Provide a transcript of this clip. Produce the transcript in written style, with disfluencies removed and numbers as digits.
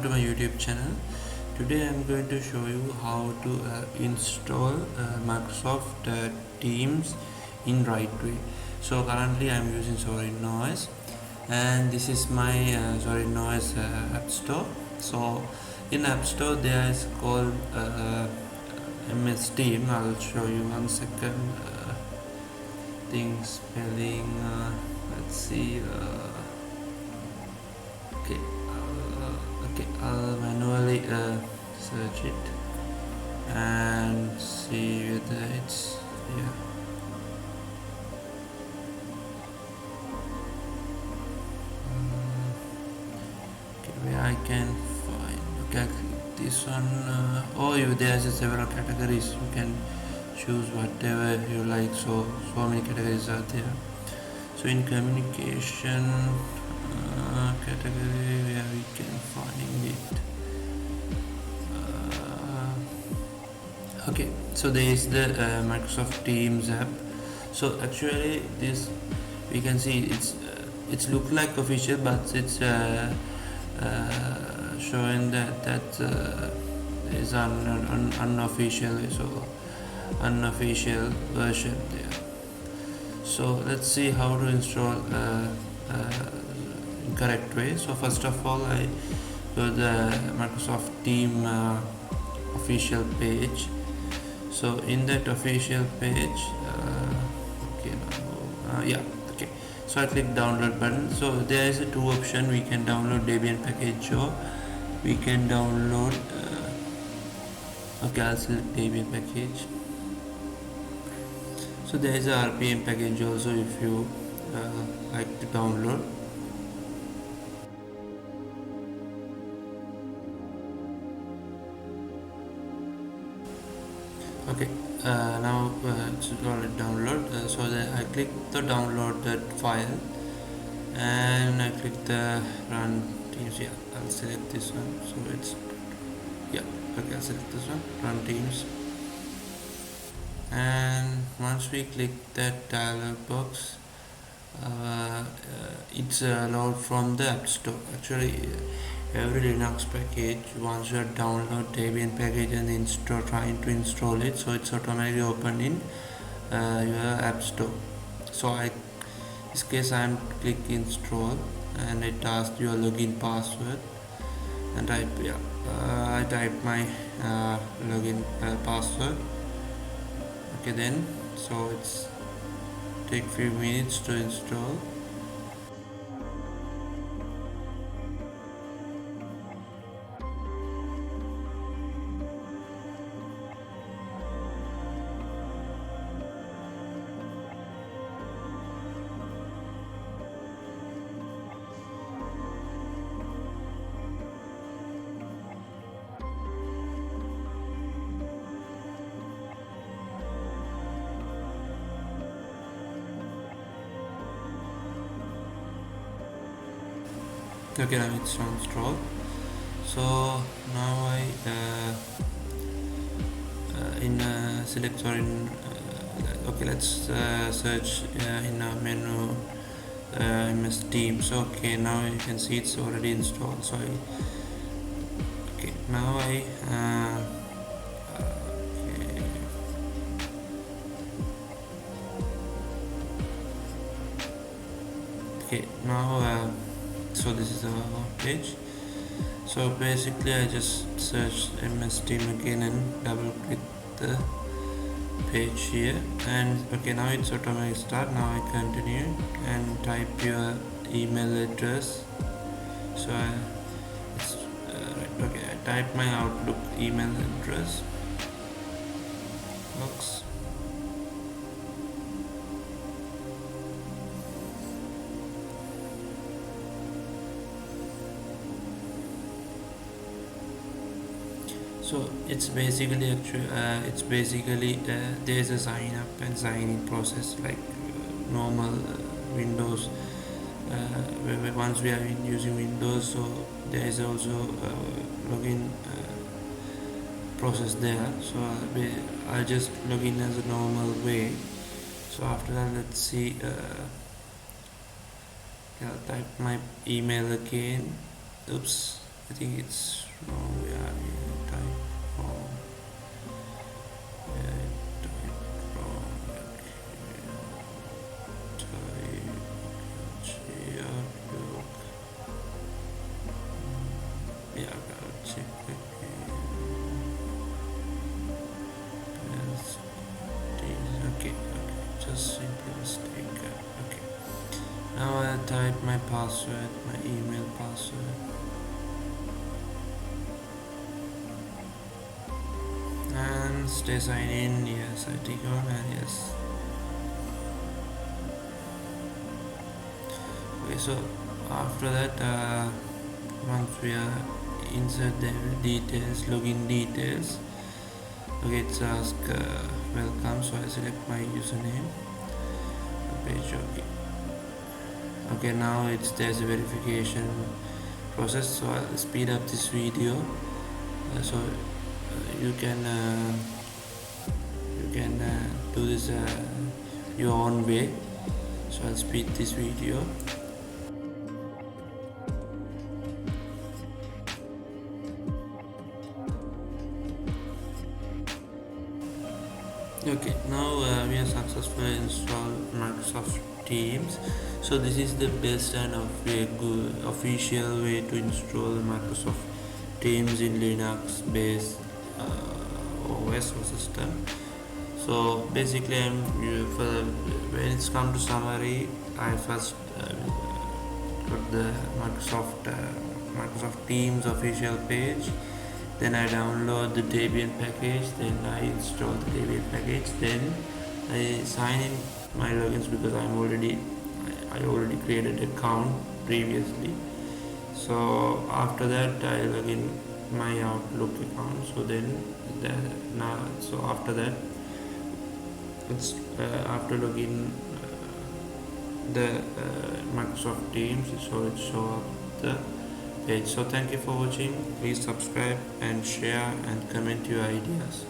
welcome to my YouTube channel. Today I'm going to show you how to install Microsoft Teams in right way. So currently I'm using Zorin Noise, and this is my Zorin Noise App Store. So in App Store there is called MS Team. I'll show you 1 second. Thing spelling. Let's see. Okay. I'll manually search it and see whether it's here. Okay, where I can find. Okay, this one. There's several categories. You can choose whatever you like. So many categories are there. So in communication category, where we can find it. Okay, so there is the Microsoft Teams app. So actually this we can see it's look like official, but it's showing that is unofficial, so unofficial version there. So let's see how to install in correct way. So first of all, I go to the Microsoft Team official page. So in that official page, okay. So I click download button. So there is a two option. We can download Debian package, or we can download. I'll select Debian package. So there is a RPM package also if you like to download. Okay, now it's already download. So I click the download that file, and I click the run Teams. Yeah, I'll select this one. So it's okay. I'll select this one, run Teams. And once we click that dialog box, it's load from the App Store. Actually, every Linux package, once you download Debian package and trying to install it, so it's automatically open in your App Store. So in this case I'm click install, and it asks your login password, and I type my login password. Okay, then so it's take few minutes to install. Okay, now it's installed. So now I select or in okay, let's search in our menu MS Teams. Okay, now you can see it's already installed. So now I now so this is our page. So basically I just search MS Team again and double click the page here, and okay, now it's automatically start. Now I continue and type your email address. So I type my Outlook email address box. So it's basically there's a sign up and sign in process like normal Windows. Once we are using Windows, so there is also login process there. So I just log in as a normal way. So after that, let's see. I'll type my email again. Oops, I think it's wrong. Yeah, type wrong. Yeah, type wrong. Okay, type look. Yeah, I'll check again. Yes, okay, just simply mistake. Okay. Now I type my password, my email password, and stay sign in. Yes, I tick on and yes. Okay, so after that, once we are insert the details, login details. Okay, it's ask welcome. So I select my username. Page. Okay. Okay, now there's a verification process. So I'll speed up this video. So you can do this your own way. So I'll speed this video. Okay, now we have successfully installed Microsoft Teams. So this is the best and of a good official way to install Microsoft Teams in Linux-based OS or system. So basically, when it's come to summary, I first got the Microsoft Teams official page. Then I download the Debian package. Then I install the Debian package. Then I sign in my logins because I already created an account previously. So after that I log in my Outlook account. So after that it's after login the Microsoft Teams, so it show up the page. So thank you for watching. Please subscribe and share and comment your ideas.